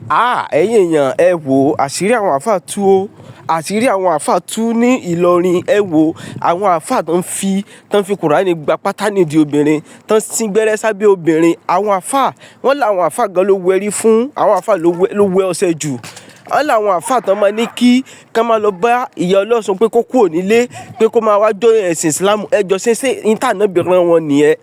ẹ̀yin èèyàn ẹ wò àṣírí àwọn àáfàá tú o àṣírí àwọn àáfàá tú ní Ìlọrin ẹ wò àwọn àáfàá tó ń fi Kùránì gba pátá nídìí obìnrin tó ń sín gbẹ́rẹ́ sábẹ́ obìnrin àwọn àáfàá wọ́n làwọn àáfàá gan ló wẹrí fún àwọn àáfàá ló wẹ ọṣẹ jù wọ́n làwọn àáfàá tán máa ní kí kán máa lọ bá ìyá ọlọ́sùn pé kó kúrò nílé pé kó máa wá jó ẹ̀sìn Islam ẹjọ́ ṣe ìtànàbìrán wọn nìyẹn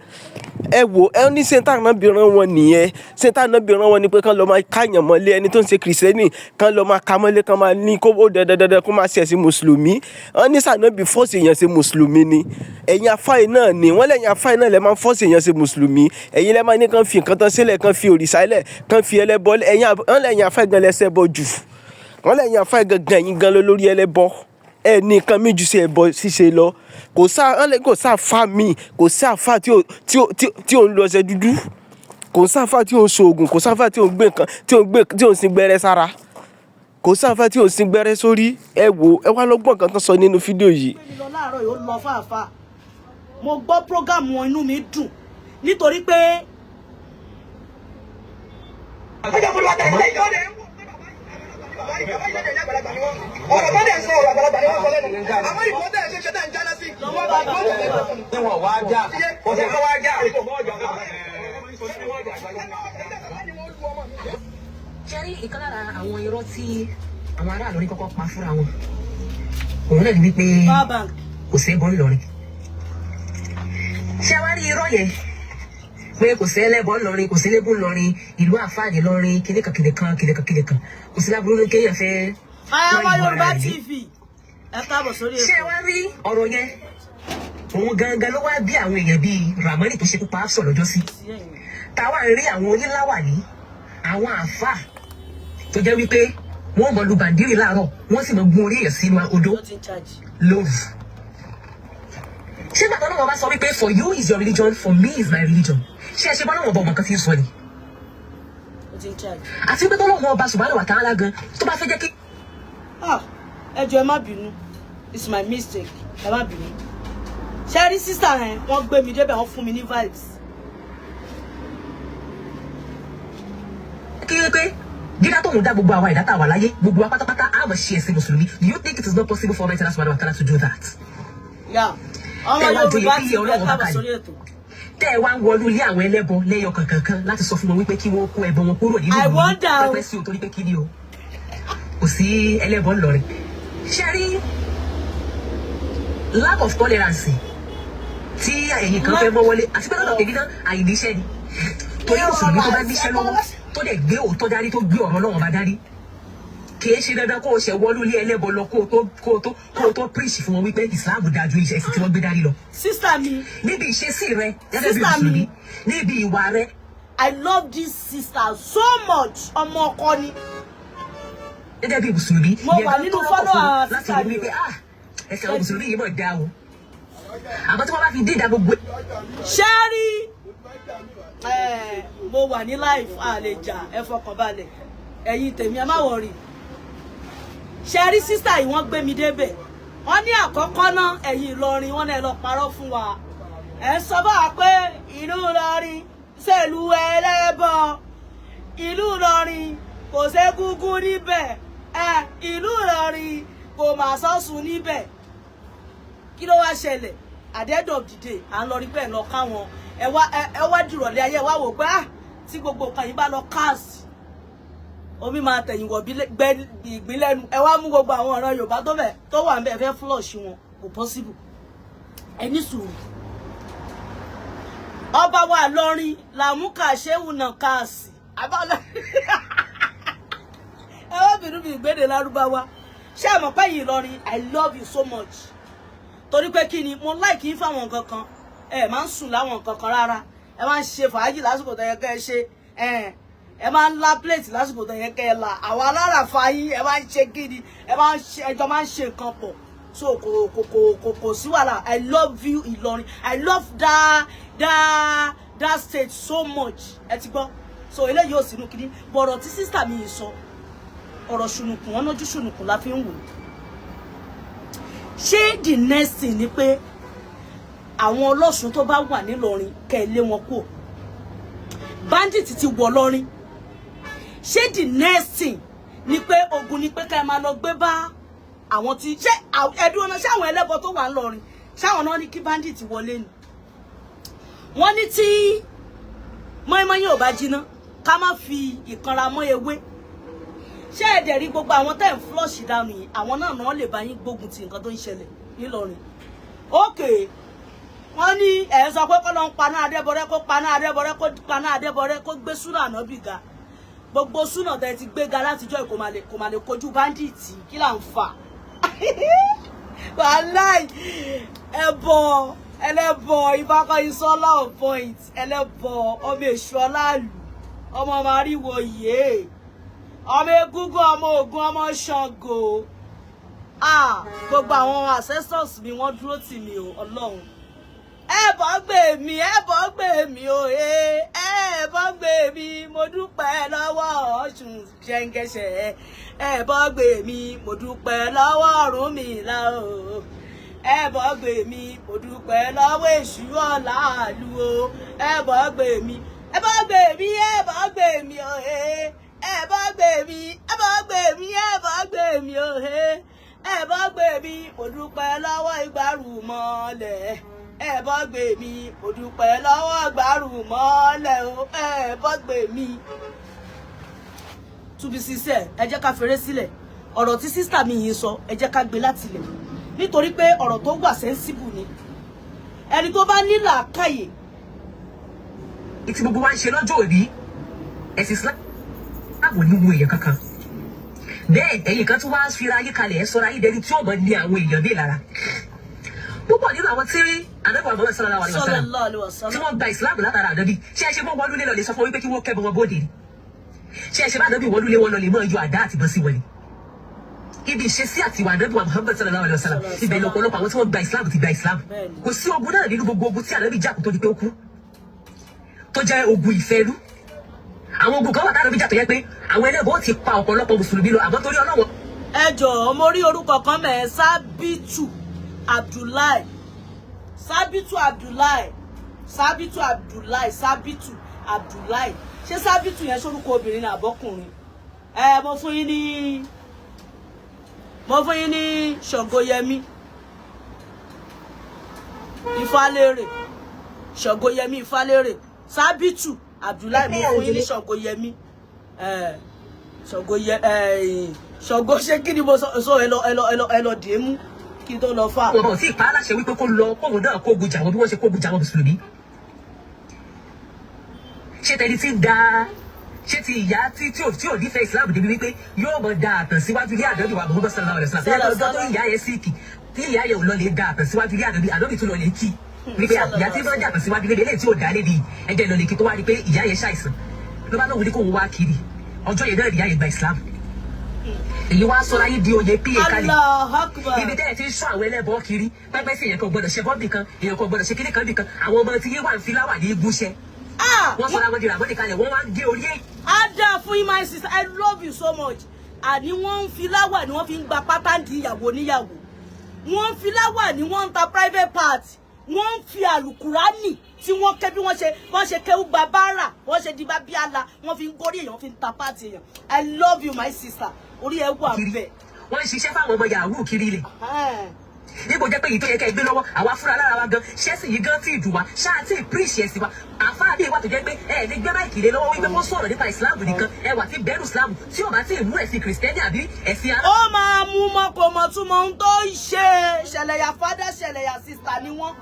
ẹ wò ẹ ní sèǹtànàbìrán wọn nìyẹn sèǹtànàbìrán wọn ni pé kán lọ máa káyàn mọ́lé ẹni tó ń ṣe kìrìsìtẹ́nì kán lọ máa ka mọ́lé kán máa ní kó dandandandan kó máa ṣe ẹ̀sìn mùsùlùmí wọ́n ní sànàbì fọ́ọ̀sì èèyàn ṣe mùsùlùmí ni ẹ̀yin afáì náà ni wọ́n lẹ́yìn afáì náà lẹ́ máa ń fọ́ọ̀sì èèyàn ṣe mùsùlùmí ẹ̀yin lẹ́ máa ní kán fi nǹkan tán sílẹ̀ kán fi òrìṣà lẹ̀ kán fi ẹlẹ́bọ wọ́n lẹ́yìn afáì gan lẹ́sẹ̀ bọ jù wọ́n lẹ́yìn afáì gangan ẹ̀yin gan lórí ẹlẹ́bọ ẹ ní nǹkan méjì sí ẹbọ ṣíṣe lọ kò sáà fà mí kò sáà fà tí ò ń lo ọṣẹ dúdú kò sáà fà tí ò ń ṣoògùn kò sáà fà tí ò ń gbé nǹkan tí ò ń sin gbẹ́rẹ́ sára kò sáà fà tí ò ń sin gbẹ́rẹ́ sórí ẹ wò ẹ wá lọ́gbọ́n kan tó sọ nínú fídíò yìí. lọ láàárọ̀ yóò lọ fàáfàá mo gbọ́ prógámù wọn inú mi dùn nítorí pé. ọ̀rọ̀ bá dẹ̀ sọ ọ̀rọ̀ àgbàlagbà ni wọ́n sọ lẹ́nu àmọ́ ìbò tẹ̀ ṣe ṣe tẹ̀ ń jálá sí. níwọ̀n wá já kó ṣe kó wá já. ṣẹ́rí ìkan lára àwọn irọ́ tí àwọn ará Ìlọrin kọ́kọ́ pa fúnra wọn òun náà ni wípé kò sí ẹbọ ńlọrin. ṣé wá rí irọ́ yẹn pé kò sí ẹlẹ́bọ ńlọrin kò sí lébù ńlọrin ìlú àfáàdì ńlọrin kìnìkan kò sí láburú ní kéèyàn fẹ́. Ayọ̀wá Yorùbá TV ẹ káàbọ̀ sórí ètò. ṣé wá rí ọ̀rọ̀ yẹn òun gangan ló wá bí àwọn èèyàn bíi Ramani tó ṣekú pa Afsọ lọ́jọ́ sí táwa rí àwọn oníláwàní àwọn àáfàá tó jẹ́ wípé wọ́n mọ̀ lu bàndírì láàárọ̀ wọ́n sì mọ̀ gún orí èèyàn sínú odó lóru. ṣé gbàgbọ́ náà wọ́n bá sọ wípé for you is your religion for me is my religion ṣé ẹ ṣe bọ́ náà wọ́n bọ̀ ọmọ kan tí ń sọ ni. àti wípé tọ́lọ́ wọn ọba subhanahu wa ta'ala gan tó bá fẹ́ jẹ́ kí. ẹ jọ̀ọ́ ẹ má bínú it's my mistake ẹ má bínú. ṣé rí sísà yẹn wọ́n gbé mi débẹ̀ wọ́n fún mi ní vibes. kí ló pé dídá tóun dá gbogbo àwa ìdá tá a wà láyé gbogbo wa pátápátá á mọ̀ ṣe ẹ̀sìn mùsùlùmí do you think it is not possible for Almighty Allah subhanahu wa ta'ala to do that. ọmọ Yorùbá ti ẹ káàbọ̀ sórí ètò. tẹ́ ẹ wá ń wọlú ilé àwọn ẹlẹ́bọ lẹ́yọ kankan láti sọ fún wọn wípé kí wọ́n kó ẹbọ wọn kúrò nínú ìlú pẹ́pẹ́ sí o torí pé kí ni o kò sí ẹlẹ́bọ ńlọrin. ṣé rí lack of tolerance tí ẹ̀yin kan fẹ́ mọ́ wọlé àti pé lọ́dọ̀ èmi náà àìníṣẹ́ ni torí mùsùlùmí tó bá níṣẹ́ lọ́wọ́ tó dẹ̀ gbé òótọ́ dárí tó gbé ọ̀rọ̀ Ọlọ́run bá dárí kì í ṣe dandan kó o ṣe wọlú ilé ẹlẹ́bọ lọ kó o tó preach fún wọn wípé Islam dájú iṣẹ́ ẹ̀sìn tí wọ́n gbé dárí lọ. sísá mi níbi ìṣesí rẹ gẹ́gẹ́ bí mùsùlùmí níbi ìwà rẹ. I love this sister so much ọmọ ọkọ ni. gẹ́gẹ́ bí mùsùlùmí mo wà nínú fọ́lọ́ láti rí wípé ẹsẹ̀ àwọn mùsùlùmí yìí mọ̀ dá o àmọ́ tí wọ́n bá fi dídá gbogbo. ṣé rí mo wà ní life àlejà ẹ fọkàn balẹ̀ ẹ̀yin tèmi ẹ má wọrí. ṣé rí sísá yìí wọ́n gbé mi débẹ̀ wọ́n ní àkọ́kọ́ náà ẹ̀yin Ìlọrin wọ́n náà lọ parọ́ fún wa ẹ̀ sọ bá wa pé ìlú Ìlọrin ṣèlú ẹlẹ́bọ ìlú Ìlọrin kò ségúngún níbẹ̀ ìlú Ìlọrin kò mà sọ́sùn níbẹ̀ kí ló wá ṣẹlẹ̀ at the end of the day à ń lọ rí pé ẹ̀ lọ káwọn ẹ wá dìrọ̀lẹ́ ayé wá wò pé tí gbogbo nǹkan yìí bá lọ káàsì omi máa tẹ̀yìn wọ̀ gbẹ́ ìgbín lẹ́nu ẹ wá mú gbogbo àwọn ọ̀rọ̀ Yorùbá tó wà ń bẹ̀ fẹ́ flush wọn kò possible ẹ ní sùúrù. ọba wa lọrin làmúkà ṣéwù náà káàsì ẹ wá bínú mi ìgbéde lárúbáwá ṣé ẹ mọ̀ pé yìí lọrin I love you so much torí pé kí ni mo like yín fáwọn nǹkan kan ẹ máa ń sùn láwọn nǹkan kan rárá ẹ máa ń ṣe fàájì lásìkò tó yẹ kẹ́ ẹ ṣe ẹ máa ń la plate lásìkò tó yẹ kẹ́ ẹ la àwọn aláràfà yín ẹ máa ń ṣe gidi ẹ máa ń ṣe ẹjọ́ máa ń ṣe nǹkan pọ̀ so kò sí wàhálà I love you Ìlọrin I love that state so much ẹ ti gbọ́ so eléyìí ò sínú kiri bọ̀rọ̀ tí sísítà mi yìí sọ ọ̀rọ̀ ṣùnùkùn wọn lójú ṣùnùkùn la fi ń wò ṣé the next thing ni pé àwọn ọlọ́sùn tó bá wà nílọrin kẹ́ lé wọn kúrò bandit ti wọ̀ lọ́rin ṣé the next thing ni pé ogun ni pé ká máa lọ gbé bá àwọn tí ṣé ẹdun ọ̀nà ṣé àwọn ẹlẹ́bọ tó wà ńlọrin ṣáwọn náà ní kí bandit wọlé ni wọ́n ní tí mọ́ínmọ́ín ò bá jiná ká má fi ìkanra mọ́ ewé ṣé ẹ̀dẹ̀ rí gbogbo àwọn tẹ́ ń flush dànù yìí àwọn náà lè bá yín gbógun ti nǹkan tó ń ṣẹlẹ̀ nílọrin okay wọ́n ní ẹ̀ sọ pé kọ́ ló ń paná adébọrẹ́ kó paná adébọrẹ́ kó paná adébọrẹ́ kó gbé súnà ànábì ga gbogbo súnà tẹ́ ti gbé ga látijọ́ kò má lè kojú bandits kí là ń fà wàláì ẹlẹ́bọ Ifakanyinsola on point ẹlẹ́bọ ọmọ èṣù ọláàlú ọmọ màríwò yé ọmọ egúngún ọmọ ògún ọmọ ṣàngó gbogbo àwọn ancestors mi wọ́n dúró tì mí o Ọlọ́run ẹbọ gbé mi o ẹbọ gbé mi mo dúpẹ́ lọ́wọ́ Ọ̀ṣun ṣẹǹgẹṣẹ ẹbọ gbé mi mo dúpẹ́ lọ́wọ́ Ọ̀rúnmìlà o ẹbọ gbé mi mo dúpẹ́ lọ́wọ́ èṣù ọláàlú o ẹbọ gbé mi o ẹbọ gbé mi o ẹbọ gbé mi o ẹbọ gbé mi mo dúpẹ́ lọ́wọ́ ìgbárùmọ̀lẹ̀ ẹbọ gbé mi mo dúpẹ́ lọ́wọ́ ìgbárùmọ̀lẹ̀ o ẹbọ gbé mi. To be sincere, ẹ jẹ́ ká fèrè sílẹ̀ ọ̀rọ̀ tí sister mi yìí sọ ẹ jẹ́ ká gbé láti ilẹ̀ nítorí pé ọ̀rọ̀ tó wà sensible ni ẹni tó bá ní làákàyè. Ìtì gbogbo wa ń ṣe lọ́jọ́ òbí ẹ̀sìn Islam àwọn oníwo èèyàn kankan bẹ́ẹ̀ ẹ̀yin kan tún wá fira ayé kalẹ̀ ẹ̀ sọ́ra ayé dẹni tí ó mọ̀ ní àwọn èèyàn bíi lára púpọ̀ nínú àwọn tí Ànábì Muhammad sallallahu alaihi wasallam tí wọ́n gba Islam látara Ànábì ṣé ẹ ṣe mọ́ wọlúlé lọ lè sọ fún wípé kí wọ́n kẹ́bọ̀ wọn bóde ni ṣé ẹ ṣe bá Ànábì wọlúlé wọn lọ lè mọ́ ẹjọ́ àdá àti bọ́ sí wọlé ibi ìṣesí àti ìwà Ànábì Muhammad sallallahu alaihi wasallam ibẹ̀ lọ́pọ̀lọpọ̀ àwọn tí wọ́n gba Islam ti gba Islam kò sí ogun náà nínú gbogbo ogun tí Ànábì jà kó tó di pé ó kú tó jẹ́ ogun ìfẹ́lú àwọn ogun kan wà tánàbí jà tó yẹ pé àwọn ẹlẹ́bọ ti pa ọ̀pọ̀lọpọ̀ mùsùlùmí lọ àmọ́ torí Ọlọ́run. ẹ jọ̀ọ́ mo rí orúkọ kan mẹ́ẹ̀ Sábìtù Abdullahi ṣé Sábìtù yẹn sórúkọ obìnrin ní àbọ́kùnrin mo fún yín ní Ṣàngóyẹmí Ifálérè Sábìtù Abdullahi mo fún yín ní Ṣàngóyẹmí Ṣàngó ṣé kí ni mo sọ ẹ lọ dé mú kí n tó lọ fà. ọmọ tí ìpa aláṣẹ wípé kó lọ kóhun náà kó gbùjà wọn bí wọ́n ṣe kó gbùjà wọn mùsùlùmí ṣé tẹni tí ń da ṣé ti ìyá tí ò nífẹ̀ẹ́ Islam débi wípé yóò mọ da àtàn síwájú ilé Ànábì wa Muhammad sallallahu alaihi wasallam ọjọ́ tó ìyá yẹn síkì tí ìyá yẹn ò lọ lè da àtàn síwájú ilé Ànábì tó lọ lè kí wípé ìyá tí wọ́n jà àtàn síwájú ilé tí ò dá lé ní ẹjẹ́ lọ lè kí tó wá rí pé ìyá yẹn ṣàìsàn ló bá lóun ní kóun wá kiri ọjọ́ yẹn náà ìyá yẹn gba Islam èyí wá sọ láyé di oyè píye kalẹ̀ ibi tẹ́ ẹ ti ń sọ àwọn ẹlẹ́bọ kiri pẹ́pẹ́ sí èèyàn kan gbọ́dọ̀ ṣe bọ́ọ̀bì kan èèyàn kan gbọ́dọ̀ ṣe kíní kan bì kan àwọn ọmọ tí yé wà ń fi láwà ní igúnṣẹ́ wọ́n sọ láwọn di ràbọ́dì kalẹ̀ wọ́n wá ń gé orí ẹ̀. Ada fún yín my sister I love you so much àní wọ́n ń fi láwà ni wọ́n fi ń gba pátánì ìyàwó níyàwó wọ́n ń fi láwà ni wọ́n ń ta private part wọ́n ń fi àlùkùránì tí wọ́n kẹ́ bí wọ́n ṣe kéwú gba báárà wọ́n ṣe di bá bí ala wọ́n fi ń gorí èèyàn wọ́n fi ń ta pàtì èèyàn I love you my sister orí ẹ wà bẹ́ẹ̀. wọ́n ń ṣiṣẹ́ fáwọn ọmọ yahoo kiri ilẹ̀ níbo jẹ́ pé èyí tó yẹ ká ẹ gbé lọ́wọ́ àwa fúnra lára wa gan ṣẹ́sì yìí gan tí ì dùn wá ṣáà tí ì píríṣì ẹ̀sìn wa àfáà bí ìwà tó jẹ́ pé ẹ lè gbé máìkì lé lọ́wọ́ wípé wọ́n sọ̀rọ̀ nípa ìsìláàmù nìkan ẹ wà tí bẹ́rù ìsìláàmù tí ò bá tí ì mú ẹ̀sìn kìrìsìtẹ́nì àbí ẹ̀sìn ara. ó máa mú mọ́kòmọ́túmọ̀ ohun tó ń ṣe ṣẹlẹ̀yà fádà ṣẹlẹ̀yà sísà ni wọ́n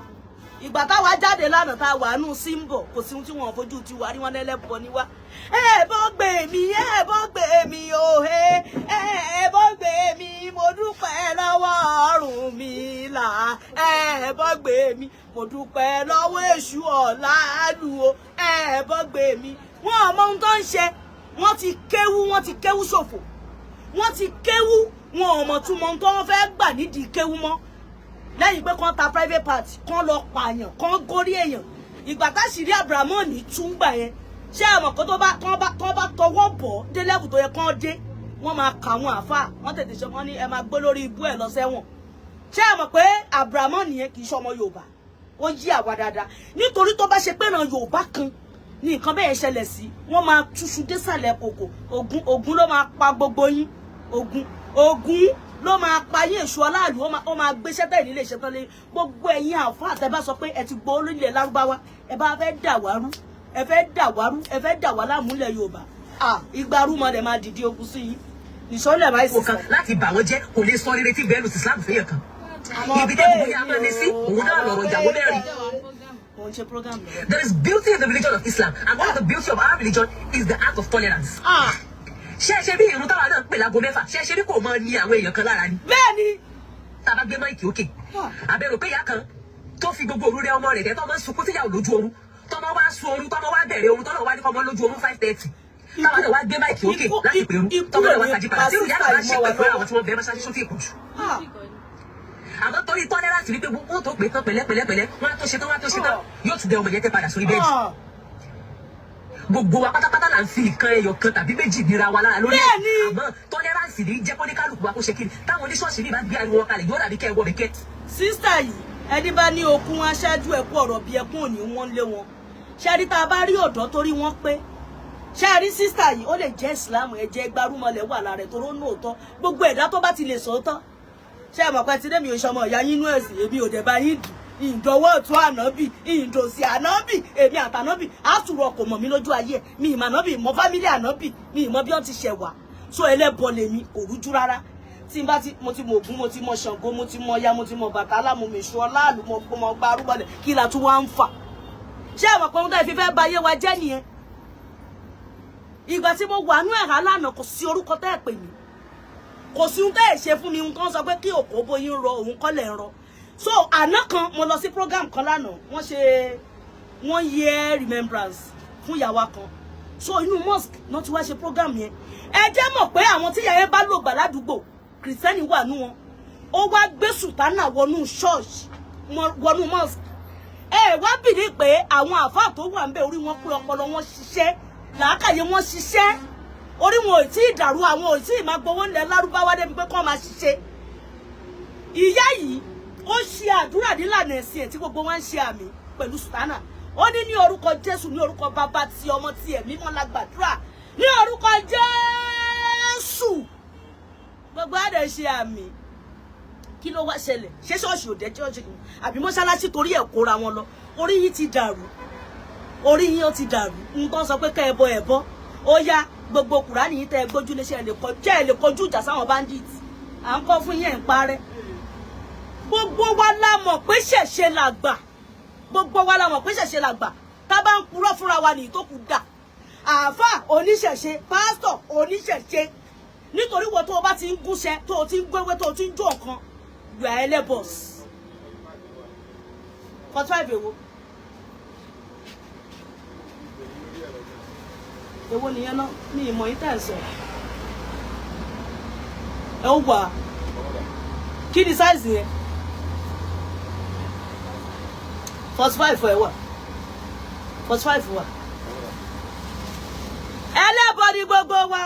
ìgbà táwa jáde lánàá tá a wà nù símbọ̀ kò sí ohun tí wọ́n fojú ti wà rí wọn lẹ́lẹ́bọ ni wá. ẹ bọ́ gbé mi o ẹ bọ́ gbé mi mo dúpẹ́ lọ́wọ́ Ọ̀rúnmìlà ẹ bọ́ gbé mi mo dúpẹ́ lọ́wọ́ èṣù ọ̀làlù o ẹ bọ́ gbé mi. wọn ò mọ ohun tó ń ṣe wọ́n ti kéwú ṣòfò wọ́n ti kéwú wọn ò mọ̀ túmọ̀ ohun tó wọ́n fẹ́ gbà nídìí kéwú mọ́ lẹ́yìn pé kán ta private party kán lọ pààyàn kán gorí èèyàn ìgbà táṣìírí Abrahamu ní túngbà yẹn ṣé àmọ̀ kó tó bá tọwọ́ bọ̀ dé level tó yẹ kán dé wọ́n máa kà wọ́n àfà wọ́n tètè ṣe wọ́n ní ẹ máa gbé lórí ibú ẹ̀ lọ sẹ́wọ̀n ṣé àmọ̀ pé Abrahamu nìyẹn kì í ṣọmọ Yorùbá wọ́n yí àwa dáadáa nítorí tó bá ṣe pé ìran Yorùbá kan ní nǹkan bẹ́ẹ̀ ṣẹlẹ̀ sí wọ́n máa túṣu désàlẹ̀ kòkò Ògún ló máa pa gbogbo yín Ògún ló máa pa yín èṣù aláàlú ó máa gbéṣẹ́ tẹ̀ nílé iṣẹ́ tán lé gbogbo ẹ̀yin àfáà tẹ́ bá sọ pé ẹ ti gbọ́ orílẹ̀ lárúbáwá ẹ bá fẹ́ dàwárú ẹ fẹ́ dàwá lámúlẹ̀ Yorùbá ìgbà rúmọ dẹ̀ máa dìde ogun sí yín nìṣọ́lẹ̀ máa ṣe kan láti bà wọ́n jẹ́ kò lè sọ rere tí bẹ́ẹ̀ lù sí Islam fẹ́yẹ̀ kan ibi tẹ́ gbogbo yà máa ní sí òun náà lọ̀rọ̀ ìyàwó mẹ́rin. There is beauty in the religion of Islam, and one of the beauty of our religion is the act of tolerance. Ṣé bí irun táwa náà ń pè lágo mẹ́fà ṣé bí kò mọ ní àwọn èèyàn kan lára ni. Bẹ́ẹ̀ni. Tá a bá gbé máìkì òkè àbẹ̀rò pé ìyá kan tó fi gbogbo òru rẹ ọmọ rẹ̀ tẹ́ tó máa ń sunkún tíyàwó lójú oorun tọ́mọ wá sun oorun tọ́mọ wá bẹ̀rẹ̀ oorun tọ́mọ wá ní kọ́mọ lójú oorun 5:30 táwa náà wá gbé máìkì òkè láti pèrú tọ́mọ náà wá tají padà tí ìyá náà wá ṣe pẹ̀lú àwọn tí wọ́n bẹ̀rẹ̀ mọ́ṣáláṣí sókè ìpọ̀jù. Àmọ́ torí tolerance wípé wọ́n tó pè tán pẹ̀lẹ́pẹ̀lẹ́ wọ́n á tó ṣe tán yóò tún dẹ ọmọ yẹn tẹ́ padà sórí bẹ́ẹ̀dì. Gbogbo wa pátápátá là ń fi nǹkan ẹyọ kan tàbí méjì nira wa lára lórí ẹ̀. Àmọ́ tolerance ní jẹ́ kóníkálùkù wa kó ṣe kiri táwọn oníṣọ́ọ̀ṣì ní bá gbé ariwo kalẹ̀ yóò dàbí kẹ́ ẹ wọ bẹ̀kẹ́. Sísítà yìí ẹni bá ní okun aṣáájú ẹ̀kú ọ̀rọ̀ bí ẹkún òní wọ́n lé wọn. Ṣé rí tá a bá rí ọ̀dọ́ torí wọ́n pé ṣé rí sísítà yìí ó lè jẹ́ ìsìlámù ẹ̀jẹ̀ gbárùmọ̀lẹ̀ wà lára ẹ̀ tó rọ́ nóòótọ́ gbogbo ẹ̀dá tó bá ti lè sòótọ́ ṣé ẹ mọ̀ pé tí dẹ́mi oṣọmọ ìyá yín inú ẹ̀sìn èmi ò dẹ̀ bá yín dùn ìdọ̀wọ́ ọ̀tún ànábì ìdòsí ànábì èmi àtànábì àtúrọ̀ kò mọ̀ mí lójú ayé mi ìmọ̀ ànábì mọ̀ fámílì ànábì mi ìmọ̀ bí wọ́n ti ṣẹ̀ wá so ẹlẹ́bọ lèmi kò rújú rárá tí n bá ti mo ti mọ Ògún mo ti mọ Ṣàngó mo ti mọ Ọya mo ti mọ Bàtálá mo mèṣù ọláàlú mo gba arúgbọlẹ̀ kí la tún wá ń fà ṣé ẹ mọ̀ pé ohun tó fi fẹ́ ba ayé wa jẹ́ nìyẹn ìgbà tí mo wà nú ẹ̀rá lánàá kò sí orúkọ tẹ́ ẹ̀ pè mí kò sí ohun tẹ́ ẹ̀ ṣe fún mi nǹkan sọ pé kí òkò bóyin rọ òun kọ́lẹ̀ ń rọ so àná kan mo lọ sí program kan lánàá wọ́n ṣe 1 year remembrance fún ìyàwó kan so inú mosque náà ti wá ṣe program yẹn ẹ jẹ́ mọ̀ pé àwọn tí Yeye bá lò gbà ládùúgbò kìrìsìtẹ́nì wà nú wọn ó wá gbé sùtánà wọnú church wọnú mosque ẹ wá bìlí pé àwọn àfáà tó wà ń bẹ orí wọn pé ọpọlọ wọn ṣiṣẹ́ làákàyè wọn ṣiṣẹ́ orí wọn ò tí ì dàrú àwọn ò tí ì máa gbowó ńlẹ̀ lárúbáwá débi pé kọ́ máa ṣiṣẹ́ ìyá yìí ó ṣe àdúrà nílànà ẹ̀sìn ẹ̀ tí gbogbo wọn ń ṣe àmì pẹ̀lú sùtánà ó ní orúkọ Jésù ní orúkọ bàbá tí ọmọ tí ẹ̀mí mọ́ la gbàdúrà ní orúkọ Jésù gbogbo àdé ṣe àmì kí ló wá ṣẹlẹ̀ ṣé ṣọ́ọ̀ṣì ò dé ṣọ́ọ̀ṣì kìí àbí mọ́ṣáláṣí torí ẹ̀ kóra wọn lọ orí yìí ti dàrú orí yìí ó ti dàrú nǹkan sọ pé kẹ́ ẹ bọ́ ó yá gbogbo Kùránì yìí tẹ́ ẹ gbójú léṣe ẹ lè kọjú ìjà sáwọn bandits à ń kọ́ fún yẹn ń parẹ́ gbogbo wa la mọ̀ pé ṣẹ̀ṣẹ̀ làgbà gbogbo wa la mọ̀ pé ṣẹ̀ṣẹ̀ làgbà tá bá ń purọ́ fúnra wa nìyí tó kù dà àáfà oníṣẹ̀ṣe pásítọ̀ oníṣẹ̀ṣe nítorí wọ́n tó o bá ti ń gúnṣẹ́ tó o ti ń gbéwé tó o ti ń jó nǹkan you are elebos 45 èwo nìyẹn náà ní ìmọ̀ yín tẹ̀ ń sọ ẹ ó wà kí ni sáìsì yẹn 45 ẹ wà 45 wà ẹlẹ́bọ ni gbogbo wa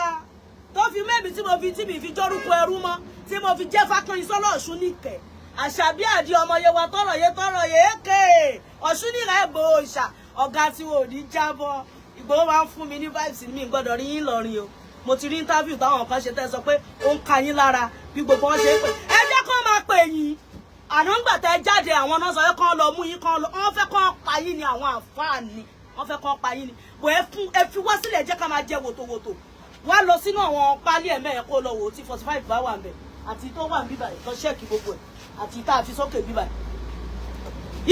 tó fi mẹ́mi tí mi fi jórúkọ ẹrú mọ́ tí mo fi jẹ́ Ifakanyinsola Ọ̀ṣun níkẹ́ àṣàbí àdí ọmọ yẹn wa tọrọ yẹ ké Ọ̀ṣun níkẹ́ ẹ̀gbọ́ òòṣà ọ̀gá tí wọn ò ní jábọ́ Ìgbòho máa ń fún mi ní vibes mi gbọ́dọ̀ rí yín lọ́rin o mo ti rí interview táwọn kan ṣe tẹ́ sọ pé ó ń ka yín lára bí gbogbo wọn ṣe ń pè ẹ jẹ́ kó máa pè yín àná ńgbà tẹ́ jáde àwọn náà sọ pé kán lọ mú yín kán lọ wọ́n fẹ́ kán pa yín ni àwọn àǹfààní wọ́n fẹ́ kán pa yín ni bò ẹ fi wá sílẹ̀ jẹ́ ká máa jẹ wòtòwòtò wá lọ sínú àwọn pálí ẹ̀mẹ́ kó lọ wò ó tí 45 bá wà ń bẹ̀ àti tó wà ń bíbà ẹ̀ lọ ṣẹ́ẹ̀kì gbogbo ẹ̀ àti tá a fi sókè bíbà ẹ̀.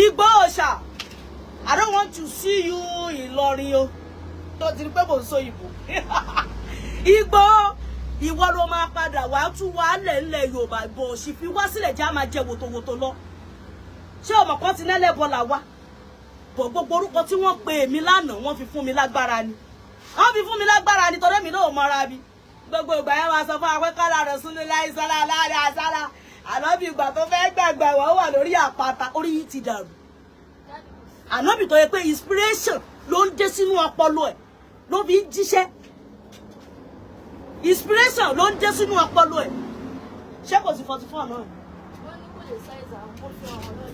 Ìgbòho ṣá I don't want to see you Ìlọrin o tó ti rí pé kò ń so ìbò Ìgbòho ìwọ ló máa padà wá tún wá lẹ̀ Yorùbá bò sì fi wá sílẹ̀ já máa jẹ wòtòwòtò lọ ṣé ọmọ kan ti nẹ́lẹ́bọ là wá bò gbogbo orúkọ tí wọ́n pe èmi lánàá wọ́n fi fún mi lágbára ni wọ́n fi fún mi lágbára ni torí mi náà mọ́ra mi gbogbo ìgbà yẹn máa sọ fún àwọn kọ́lá rẹ̀ súnlé láìsọ́lá láàrin àṣálà ànábì ìgbà tó fẹ́ gbàgbà wọ́n wà lórí àpáta orí yìí ti dàrú ànábì tó yẹ pé inspiration ló ń dé sínú ọpọlọ ẹ̀ ló fi ń jíṣẹ́ inspiration ló ń dé sínú ọpọlọ ẹ̀ ṣé kò sí 44 náà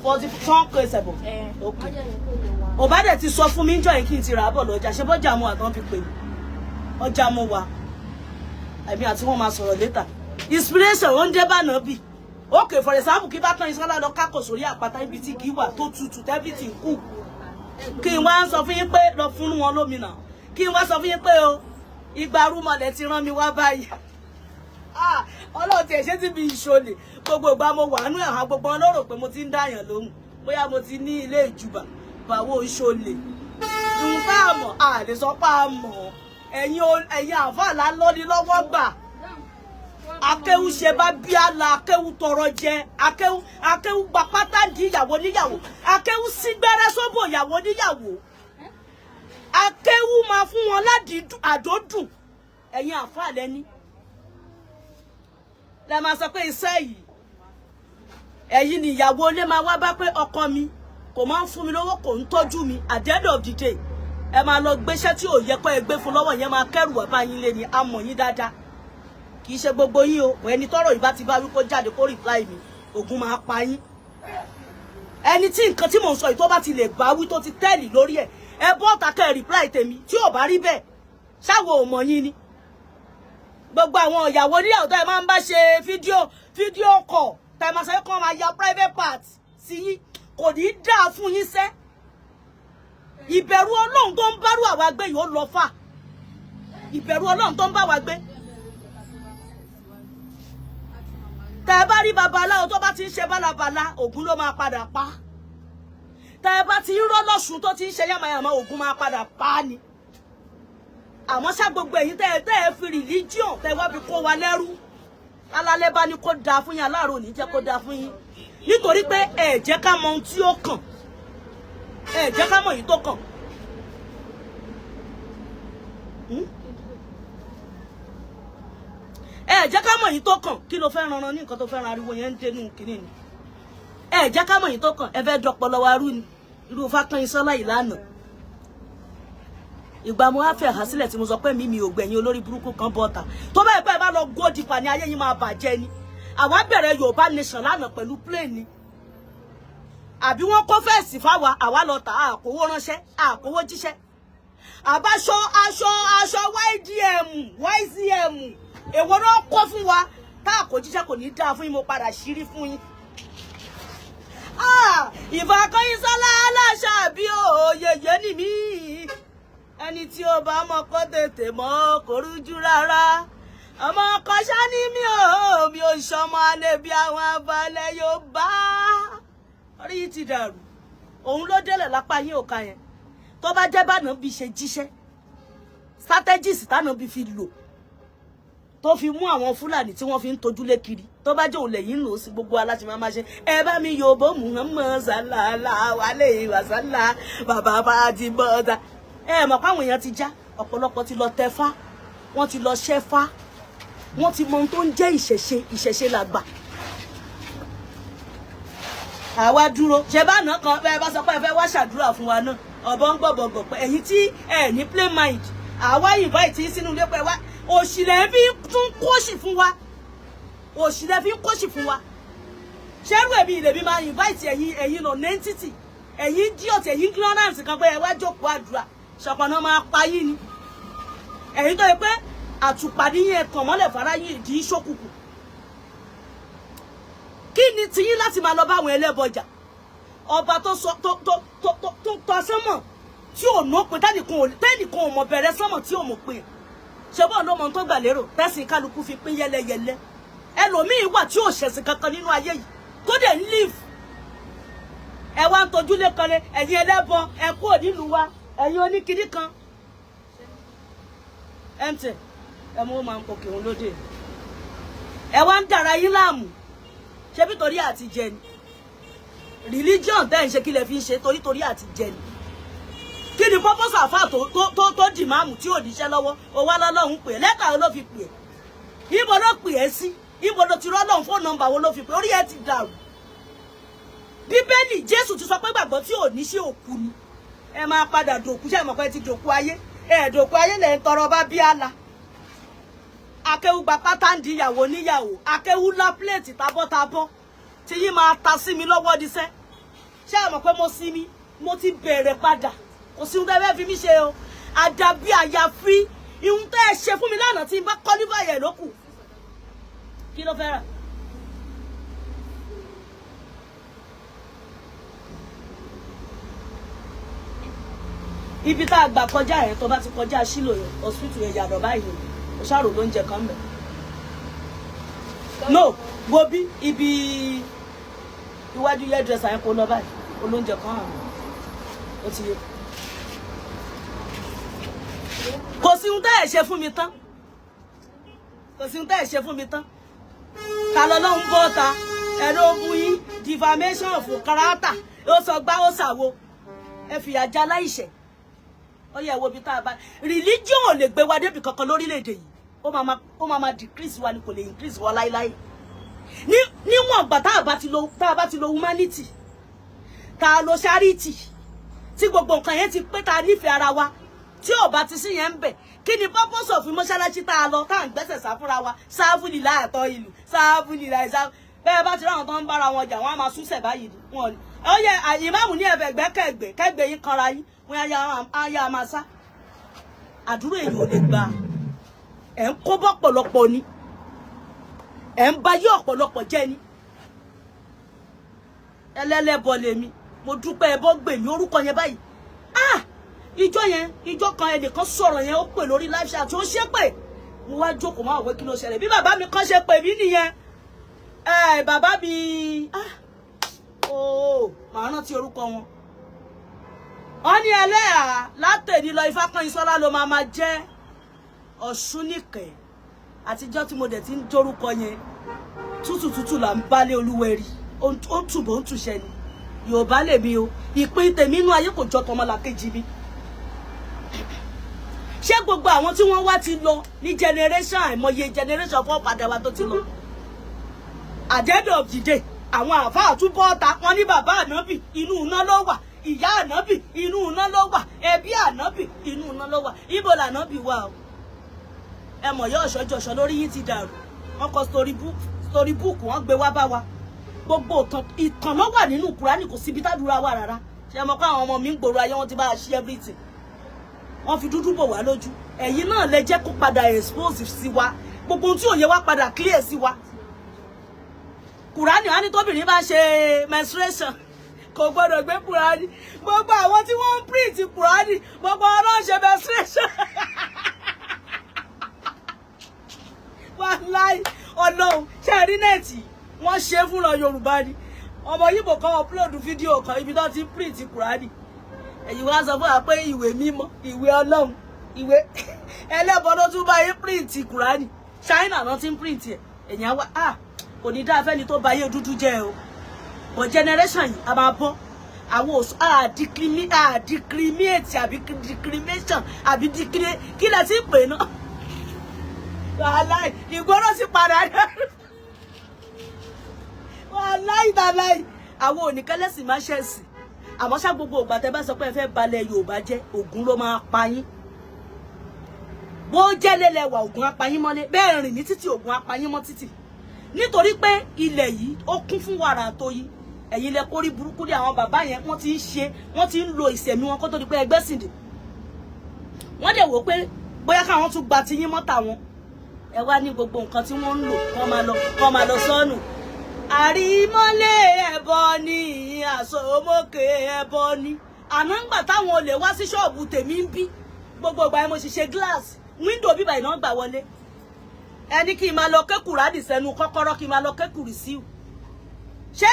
40 tán kó ẹsẹ̀ bọ̀. Ò bá dẹ̀ ti sọ fún mi níjọ́ yìí kí n ti rà á bọ̀ lọ́jà ṣé bọ́jà mo àtàn fi pè mí ọjà mo wà èmi àti wọn máa sọ̀rọ̀ later. Inspiration ó ń dé bá náà bì. Okay, for example, kí bá tán Ìsọ́lá lọ kákò sórí àpáta ibi tí kì í wà tó tutù everything cool. Kí n wá sọ fún yín pé lọ fún wọn lómìnà. Kí n wá sọ fún yín pé o ìgbà rúmọlẹ̀ ti rán mi wá báyìí. Ọlọ́run tiẹ̀ ṣe ti bí ìṣòlè gbogbo ìgbà mo wà nú ẹ̀hán gbogbo wọn ló rò pé mo ti ń dáyàn lóhùn bóyá mo ti ní ilé ìjùbà báwo ìṣòlè. Nǹkan àmọ̀ àlè sọ pé àmọ̀ ẹ̀yin àfàlà lóní lọ́wọ́ gbà. Akéwú ṣe bá bí àlà akéwú tọrọ jẹ akéwú gba pátá di ìyàwó níyàwó akéwú sí gbẹ́rẹ́ sóbò ìyàwó níyàwó akéwú máa fún wọn láti àdódùn ẹ̀yin àfáà lẹ́ni lẹ máa sọ pé iṣẹ́ yìí ẹ̀yin ni ìyàwó ilé máa wá bá pé ọkọ mi kò máa ń fún mi lówó kò ń tọ́jú mi at the end of the day ẹ máa lọ gbéṣẹ́ tí ò yẹ kó ẹ gbé fún lọ́wọ́ yẹn máa kẹ́rù wá bá yín lé ní amọ̀ yín dáadáa. Kì í ṣe gbogbo yín o ẹni tọ́rọ̀ ìbá ti bá wí kó jáde kó reply mi ogun máa pa yín ẹni tí nǹkan tí mò ń sọ yìí tó bá ti lè bá wí tó ti tẹ́lì lórí ẹ̀ ẹ bọ́ ta kẹ́ reply tèmi tí ò bá rí bẹ́ẹ̀ ṣáwo ò mọ̀ yín ni gbogbo àwọn ìyàwó níyàwó tó ẹ máa ń bá ṣe fídíò kọ̀ tẹ máa sọ pé kọ́ máa ya private part sí yín kò ní í dáa fún yín sẹ́ ìbẹ̀rù Ọlọ́run tó ń bárù àwa gbé yìí ó lọ fà ìbẹ̀rù Ọlọ́run tó ń bá wa gbé. Tẹ́ bá rí babaláwo tó bá ti ń ṣe bálabàlá Ògún ló máa padà pa. Tẹ́ bá ti ń rọ́ lọ́sùn tó ti ń ṣe yàmàyàmà Ògún máa padà pa ni. Àmọ́ ṣá gbogbo ẹ̀yin tẹ́ ẹ fi religion tẹ́ wá fi kó wa lẹ́rú. Alálẹ́ bá ní kó dáa fún yín aláàrò ní jẹ́ kó dáa fún yín. Nítorí pé ẹ jẹ́ ká mọ ohun tí ó kàn. Ẹ jẹ́ ká mọ èyí tó kàn. Ẹ jẹ́ ká mọ̀ yín tó kàn kí ló fẹ́ ranran ní nǹkan tó fẹ́ ran ariwo yẹn ń dénú kínní ni ẹ jẹ́ ká mọ̀ yín tó kàn ẹ fẹ́ dọpọlọ wa rú ni irú Ifakanyinsola ìlànà ìgbà mo wá fẹ́ há sílẹ̀ tí mo sọ pé mi ò gbẹ̀yìn olórí burúkú kan bọ́ta tó bá ẹ̀pẹ́ bá lọ go deeper ní ayé yín máa bàjẹ́ ni àwa bẹ̀rẹ̀ Yorùbá nation lánàá pẹ̀lú plane ni àbí wọ́n kó fẹ́ẹ̀sì fáwa àwa lọ tà àkówó ránṣẹ́ àkówó jíṣẹ́ àbáṣọ aṣọ YCM èwo náà kó fún wa tá kò jíṣẹ́ kò ní dáa fún yín mo padà ṣírí fún yín. Ifakanyinsola aláṣà bí Yeye ni mí ẹni tí ó bá mọ kó tètè mọ kò rújú rárá ọmọ kọṣá ní mi ò ṣọmọ alẹ́ bí àwọn abalẹ̀ Yorùbá orí ti dàrú òun ló délẹ̀ lápá yín òka yẹn tó bá jẹ́ bá náà bí ṣe jíṣẹ́ strategies tánà bí fi lò tó fi mú àwọn Fúlàní tí wọ́n fi ń tojúlé kiri tó bá jẹ́ òun lẹ́yìn lò sí gbogbo aláti máa ṣe ẹ bá mi yòbó Muhammad sallallahu alaihi wasallam bàbá bá ti bọ́ta ẹ mọ̀ páwọn èèyàn ti já ọ̀pọ̀lọpọ̀ ti lọ tẹfá wọ́n ti lọ ṣẹ́fá wọ́n ti mọ ohun tó ń jẹ́ ìṣẹ̀ṣe làgbà. Àwa dúró ṣe bá náà kan ẹ bá sọ pé ẹ fẹ́ wá ṣàdúrà fún wa náà ọ̀bọ̀ ń gbọ̀gbọ̀gbọ̀ pé ẹ̀yin tí ẹ ní play mind àwa invite yín sínú ilé pé wá òṣìlẹ̀ fi tún kóṣì fún wa òṣìlẹ̀ fi ń kóṣì fún wa ṣẹ́rù ẹ̀mí ilẹ̀ mi máa invite ẹ̀yin lọ nẹ́ńtítì ẹ̀yin idiot ẹ̀yin ignorance kan pé ẹ wá jókòó àdúrà ṣọ̀pọ̀nà máa pa yín ni ẹ̀yin tó yẹ pé àtùpàdé yẹn kàn mọ́lẹ̀ fara yín ìdí ṣókùnkùn kí ni tiyín láti máa lọ bá àwọn ẹlẹ́bọjà ọba tó tọ́ sánmọ̀ tí ò ná pé tẹ́nìkan ò mọ̀ bẹ̀rẹ̀ sánmọ̀ tí ò mọ̀ pé ṣe bọ́ ló mọ tó gbà lérò tẹ́sìn kálukú fi pín yẹlẹyẹlẹ ẹlòmíín wà tí ò ṣẹ̀sìn kankan nínú ayé yìí tó dẹ̀ ń live ẹ wá ń tojúlé kan lé ẹ̀yin ẹlẹ́bọ ẹ kúrò nílùú wa ẹ̀yin oníkiri kan ẹ̀ǹtẹ̀ ẹ mú máa ń pòkè òun lóde ẹ wá ń dàra yín láàmú ṣé bí torí àti jẹ ni religion tẹ́ ń ṣe kí lẹ fi ń ṣe torí àti jẹ ni kí ni purpose àfà tó dì máàmù tí ò níṣẹ́ lọ́wọ́ ó wá lọ́lọ́run pè é lẹ́tà ló fi pè é ibo ló pè é sí ibo ló ti rọ́lọ́run fóònù nọ́mbà wo ló fi pè é orí ẹ ti dàrú bíbélì Jésù ti sọ pé gbàgbọ́ tí ò ní ṣe òkú ni ẹ máa padà dòkú ṣe mọ̀ pé ti dòkú ayé ẹ dòkú ayé lẹ̀ ń tọrọ bá bí àlà akéwú gba pátá ń di ìyàwó níyàwó akéwú lá pléètì tabọ́tabọ́ tí yín máa ta sí mi lọ́wọ́ díṣẹ́ ṣé àmọ̀ pé mo sí mi mo ti bẹ̀rẹ̀ padà kò sí ohun tẹ́ fẹ́ fi mí ṣe o àdàbí àyàfi ihun tẹ́ ẹ ṣe fún mi lánàá tí n bá kọ́ ní báyẹn ló kù kí ló fẹ́ rà. ibi tá a gbà kọjá yẹn tó bá ti kọjá sílò yẹn hospital yẹn yàdọ̀ báyìí o ṣàrò ló ń jẹ kan mẹ́. no wo bí ibi iwájú hairdresser yẹn kó lọ báyìí olóúnjẹ kan hàn ó ti yé. kò sí ohun tẹ́ ẹ̀ ṣe fún mi tán kò sí ohun tẹ́ ẹ̀ ṣe fún mi tán ta lọ lọ́hún bọ́ta ẹ̀rọ ogun yín defamation of character ó sọ gbá ó ṣàwo ẹ fìyà já láìṣẹ̀ ó yẹ wo bí tá a bá religion ò lè gbé wa débi kankan lórílẹ̀‐èdè yìí ó máa decrease wa ni kò lè increase wa láíláí níwọ̀n ìgbà tá a bá ti lo humanity tá a lo charity tí gbogbo nǹkan yẹn ti pé tá a nífẹ̀ẹ́ ara wa tí ò bá ti sí yẹn ń bẹ̀ kí ni purpose of mọ́ṣáláṣí tá a lọ tá à ń gbẹ́sẹ̀ sá fúnra wa sáfù nílá àtọ́ ìlú sáfù nílá ìsáfù bẹ́ẹ̀ bá ti ráwọn tó ń bára wọn jà wọ́n á máa súnṣẹ̀ báyìí wọn ni ó yẹ ìmáàmù ní ẹ̀fẹ̀ kẹ́gbẹ́ yín kanra yín wọ́n á yá máa sá àdúrà èyí ò lè gba ẹ̀ ń kó bọ́ pọ̀lọpọ̀ ni ẹ̀ ń ba yí ọ̀pọ̀lọpọ̀ jẹ́ ni ẹlẹ́lẹ́bọ lèmi mo dúpẹ́ ẹbọ gbèmí orúkọ yẹn báyìí ìjọ kan ẹnìkan sọ̀rọ̀ yẹn ó pè lórí live chat ó ṣe pé mo wá jókòó máa wé kí ló ṣẹlẹ̀ bí bàbá mi kan ṣe pè mí nìyẹn bàbá mi màá rántí orúkọ wọn wọ́n ní ẹlẹ́yà látẹ̀dí lọ Ifakanyinsola ló máa jẹ́ Ọ̀ṣúnìkẹ́ àtijọ́ tí mo dẹ̀ ti ń dórúkọ yẹn tútù là ń bálé olúwẹ̀rí ó ń túbọ̀ ń túṣẹ́ ni Yorùbá lèmi o ìpín tèmi inú ayé kò jọ tọmọlàkejì mi ṣé gbogbo àwọn tí wọ́n wá ti lọ ní generation àìmọye generation fún ọ̀padà wa tó ti lọ at the end of the day àwọn àfáà túbọ̀ ọ̀tá wọn ní bàbá ànábì inú iná ló wà ìyá ànábì inú iná ló wà ẹbí ànábì inú iná ló wà ibo lànábì wà o ẹ mọ̀ yọ ọ̀ṣọ́jọ̀ṣọ́ lórí yìí ti dàrú wọn kọ story book wọn gbé wá bá wa gbogbo ìtàn náà wà nínú Kùránì kò síbi tádùúrà wà rárá ṣe mọ̀ pé àwọn ọmọ mi ń gbòòrò ayé wọn ti bá a ṣí everything wọ́n fi dúdú bò wá lójú ẹ̀yin náà lè jẹ́ kó padà expose sí wa gbogbo ohun tí òye wa padà clear sí wa Kùránì wá ní tóbìnrin bá ṣe menstruation kò gbọdọ̀ gbé Kùránì gbogbo àwọn tí wọ́n ń print Kùránì gbogbo wọn náà ṣe menstruation wàláì Ọlọ́run ṣe rí nẹ́ẹ̀tì wọ́n ṣe fúnra Yorùbá ni ọmọ Yíbò kan upload fídíò kan ibi tó ti ń print Kùránì ẹ̀yin wá sọ fún wa pé ìwé mímọ́ ìwé Ọlọ́run ìwé ẹlẹ́bọ ló tún bá yín print Kùránì China náà ti ń print ẹ̀ ẹ̀yìn àwa kò ní dáa fẹ́ni tó bá yé dúdú jẹ́ o but generation yìí a máa bọ́ àwọn discriminate àbí discrimination àbí kí lẹ ti pè náà wàláì ìgbóró sì padà wàláì àwọn oníkẹ́lẹ́sìn máa ṣẹ̀sìn àmọ́ ṣá gbogbo ìgbà tẹ́ bá sọ pé ẹ fẹ́ balẹ̀ Yorùbá jẹ́ Ògún ló máa pa yín bó jẹ́ lẹ́lẹ́wà Ògún á pa yín mọ́lé bẹ́ẹ̀ rìn ní títì Ògún á pa yín mọ́ títì nítorí pé ilẹ̀ yìí ó kún fún wàrà àtọyí ẹ̀yin lẹ kórí burúkú ní àwọn bàbá yẹn wọ́n ti ń lo ìṣẹ̀mí wọn kó tó di pé ẹgbẹ́ sìndì wọ́n dẹ̀ wò pé bóyá káwọn tún gba tiyín mọ́ta wọn ẹ wá ní gbogbo nǹkan tí wọ́n ń lò kọ́ máa lọ sọ́nù àrímọ́lé ẹbọ ni àsomókè ẹbọ ni àná ńgbà táwọn olè wá sí ṣọ́ọ̀bù tèmi ń bí gbogbo ìgbà yẹn mo sì ṣe glass window bíbà iná gbà wọlé ẹni kí n máa lọ ké Kùránì sẹ́nu kọ́kọ́rọ́ kí n máa lọ ké kùrìsíù ṣé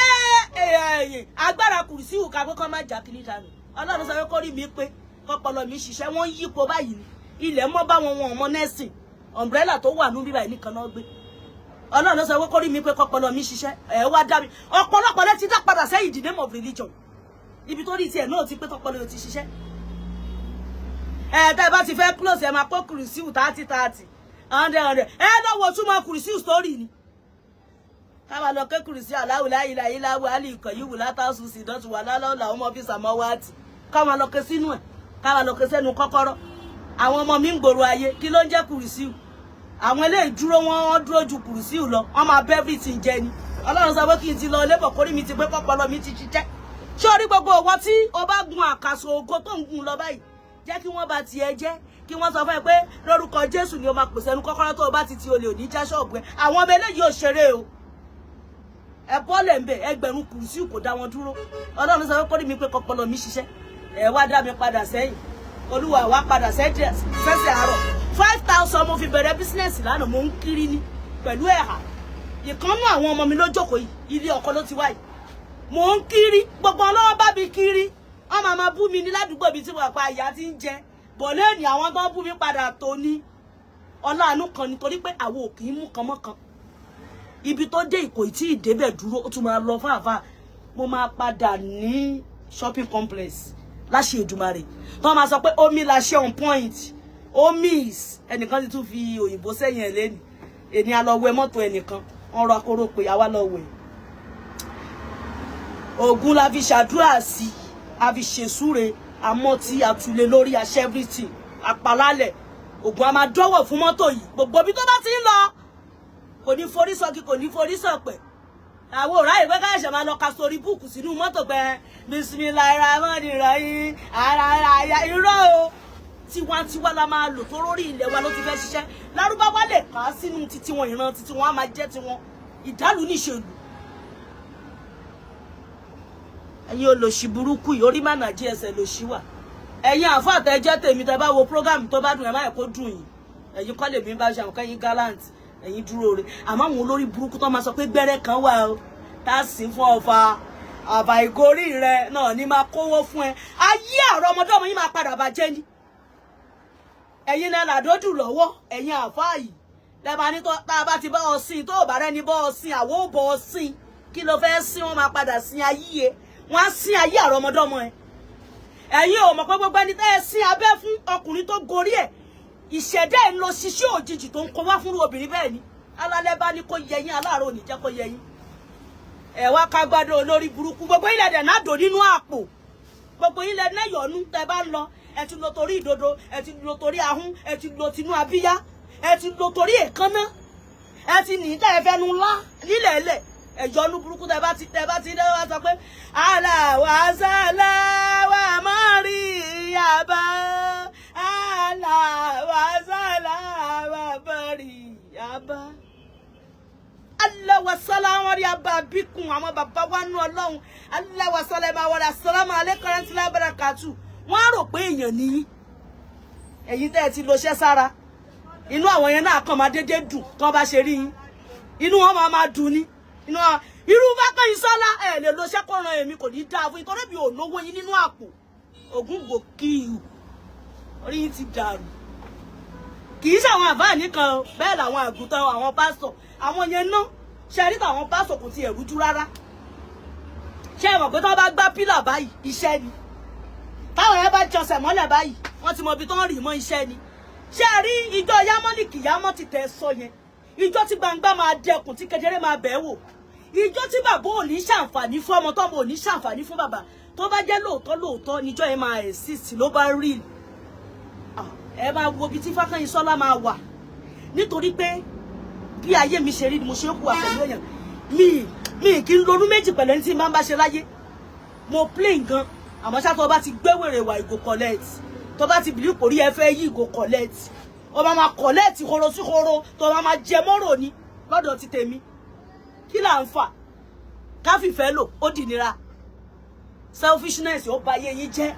agbára kùrìsíù ká pé kọ́ má jà kiri dànù Ọlọ́run sọ pé kó rí mi pé kọ́pọlọ mi ṣiṣẹ́ wọ́n yípo báyìí ni ilẹ̀ mọ́ bá wọn ọmọ nẹ́sìn umbrella tó wà nú bíbà nìkan náà gbé Ọlọ́run sọ pé kó rí mi pé kọ́pọlọ mi ṣiṣẹ́ ẹ̀ wá dá mi ọ̀pọ̀lọpọ̀ lẹ́ ti dá padà sẹ́yìn the name of religion ibi tó rí tiẹ̀ náà ti pé kọ́pọlọ yóò ti ṣiṣẹ́ tẹ́ bá ti fẹ́ close ẹ máa pọ́ kùrìsíù 30 100 lọ́wọ́ tún máa kùrìsíù story ni káwa lọ ké kùrìsíù aláwọ̀ láyìí láwọ̀ alì ìkọ̀yíwù látàṣù sí ìdọ́tù wà lálọ́ làwọn ọmọ fíìsà mọ́ wáàtì káwa lọ ké sínú ẹ̀ káwa lọ ké sẹ́nu kọ́kọ́rọ́ àwọn ọmọ mi ń gbòòrò ayé kí ló ń jẹ́ kùrìsíù àwọn eléyìí dúró wọ́n dúró ju kùrìsíù lọ wọ́n máa bẹ́ everything jẹ ni Ọlọ́run sọ pé kí n ti lọ lébọ̀ kórí mi ti pé pọ́pọ́lọ́ mi ti ṣiṣẹ́ ṣé orí gbogbo ọwọ́ tí o bá gun àkàsọ̀ ògo tó ń gun lọ báyìí jẹ́ kí wọ́n bá tiẹ̀ jẹ́ kí wọ́n sọ fún ẹ pé lórúkọ Jésù ni o máa pèsè ẹnu kọ́kọ́rọ́ tó o bá ti olè òní já ṣọ́ọ̀bù ẹ àwọn ọmọ eléyìí ò ṣeré o ẹ bọ́ọ̀lẹ̀ ń bẹ̀ ẹgbẹ̀rún kùrùsí kò dá wọn dúró Ọlọ́run sọ pé kórí mi pé pọ́pọ́lọ́ mi ṣiṣẹ́ ẹ wá dá mi padà sẹ́yìn Olúwa wá padà sẹ́sẹ̀ àárọ̀ 5,000 mo fi bẹ̀rẹ̀ bísínẹ́sì lánàá mo ń kiri ní pẹ̀lú ẹ̀hà ìkànnú àwọn ọmọ mi ló jókòó yìí ilé ọkọ ló ti wáyìí mo ń kiri gbogbo ọlọ́wọ́ bá mi kiri ọmọ máa bú mi ní ládùúgbò mi tí wọ́n pa ìyá ti ń jẹ bọ̀lẹ́ ní àwọn tó ń bú mi padà tó ní ọláàánú kan nítorí pé àwọn ò kì í mú kan mọ́ kan ibi tó dé ìkò tí ìdébẹ̀ dúró ó tún máa lọ fáfá mo máa padà ní shopping complex láṣẹ Èdùmàrè tó máa sọ pé omi la ṣe on point omi ẹnìkan ti tún fi òyìnbó sẹ́yìn ẹ̀ lẹ́nu èni a lọ wẹ mọ́tò ẹnìkan wọ́n rọ akóró pé àwa lọ wẹ̀ Ògún la fi ṣàdúrà sí a fi ṣèsúre àmọ́ tí a tulé lórí aṣẹ everything apalálẹ̀ Ògún a máa dọ́wọ̀ fún mọ́tò yìí gbogbo bí tó bá ti ń lọ kò ní forí sọ́kì kò ní forí sọ̀pẹ̀ àwọn òrà ìwé káyọ̀ṣẹ̀ máa lọ ka sórí búùkù sínú mọ́tò pé bismillahirrahmanirrahim ara irọ́ o tiwantiwa la máa lò tó lórí ilẹ̀ wa ló ti fẹ́ ṣiṣẹ́ lárúbáwá lè kà á sínú títí wọn ìran títí wọn á máa jẹ́ tiwọn ìdálù níṣèlú ẹ̀yin olòṣì burúkú yìí orí mànà gsl lòṣì wà ẹ̀yin àfáà tẹ́ jẹ́ tèmi tẹ́ bá wo program tó bá dùn ẹ má yẹ kó dùn yín ẹ̀yin kọ́ lèmi bá ṣe àwọn kẹ́yìn gallant ẹ̀yin dúró re àmọ́ àwọn olórí burúkú tó máa sọ pé gbẹ́rẹ́ kan wà o tá a sì fún ọfà àbà ìgorí rẹ náà ní máa kówó fún ẹ ayé àrọ ọmọdé ọmọ yín máa padà bàjẹ́ ni ẹ̀yin náà làdódù lọ́wọ́ ẹ̀yin àfáà yìí lẹ́bàá ní tá a bá ti bá ọ sìn tó ò bá rẹ́ni bọ́ ọ sìn àwọ̀ ò bọ́ ọ sìn kí ló fẹ́ sìn wọn máa padà sin ayé e wọn á sin ayé àrọ ọmọdé ọmọ ẹ ẹ̀yin ò mọ̀ pé gbogbo ẹni tẹ́ ẹ sin abẹ́ fún ọkùnrin tó gorí ẹ̀ ìṣẹ̀dá ẹ̀ ń lọ ṣiṣẹ́ òjijì tó ń kó wá fún obìnrin bẹ́ẹ̀ ni alálẹ́ bá ní kó yẹyin aláàárọ̀ ò ní jẹ́ kó yẹyin ẹ̀ wá ká gbádùn olórí burúkú gbogbo ilẹ̀ dẹ̀ náà dò nínú àpò gbogbo ilẹ̀ náà yọ̀nú tẹ́ bá ń lọ ẹ ti lọ torí ìdodo ẹ ti lọ torí ahún ẹ ti lọ tinú abíyá ẹ ti lọ torí èékánná ẹ ti nì tẹ́ ẹ fẹ́nu ńlá nílẹ̀ ẹlẹ̀ ẹ̀yọ́nú burúkú tẹ́ bá ti dẹ́ wá sọ pé aláwàsálàwà mọ́rí yàbá aláwàsálàwà mọ́rí yàbá aláwàsálàwà mọ́rí yàbá bíkun àwọn bàbá wa nú ọlọ́run aláwàsálàwà wàlá sàlámù alaykum wa barakatuh wọ́n á rò pé èèyàn nìyí ẹ̀yin tẹ́ ẹ ti lo iṣẹ́ sára inú àwọn yẹn náà kàn máa dédé dùn tán bá ṣe rí yín inú wọn máa dùn ní inú irú Ifakanyinsola ẹ lè lo iṣẹ́ kó ran èmi kò ní dáa fún yín torí bí ò lówó yín nínú àpò Ògún gò kíyù orí yín ti dàrú kì í ṣàwọn àbá nìkan bẹ́ẹ̀ làwọn àgùntàn àwọn pásítọ̀ àwọn yẹn ná ṣe rí tàwọn pásítọ̀ kò tiẹ̀ rújú rárá ṣé ẹ mọ̀ pé tí wọ́n bá gbá pílà báyìí iṣẹ́ ni táwọn yẹn bá jọsẹ̀ mọ́lẹ̀ báyìí wọ́n ti mọ ibi tó ń rì mọ́ iṣẹ́ ni ṣé ẹ rí ìjọ yámọ́nì kìyámọ́ ti tẹ̀ sọ yẹn ìjọ tí gbangba máa dẹkùn tí kedere máa bẹ̀ wò ìjọ tí bàbá ò ní ṣàǹfààní fún ọmọ tọ́mọ ò ní ṣàǹfààní fún bàbá tó bá jẹ́ lóòótọ́ níjọ́ yẹn máa exist ló bá rí ẹ máa wo ibi tí Ifakanyinsola máa wà nítorí pé bí ayé mi ṣe rí ni mo ṣe ń kú àpẹẹrẹ èèyàn mi kì í ronú méjì pẹ̀lú ẹni tí máa ń bá ṣe láyé mo plain gan àmọ́ ṣá tó bá ti gbé wèrè wà ìgò collect tó bá ti bìlí kò rí ẹ fẹ́ yí ìgò collect ó máa collect horo sí horo tó máa jẹ mọ́rò ní lọ́dọ̀ ti tèmi kí là ń fà káfífẹ́ lò ó dìnira selfishness ó ba ayé yín jẹ́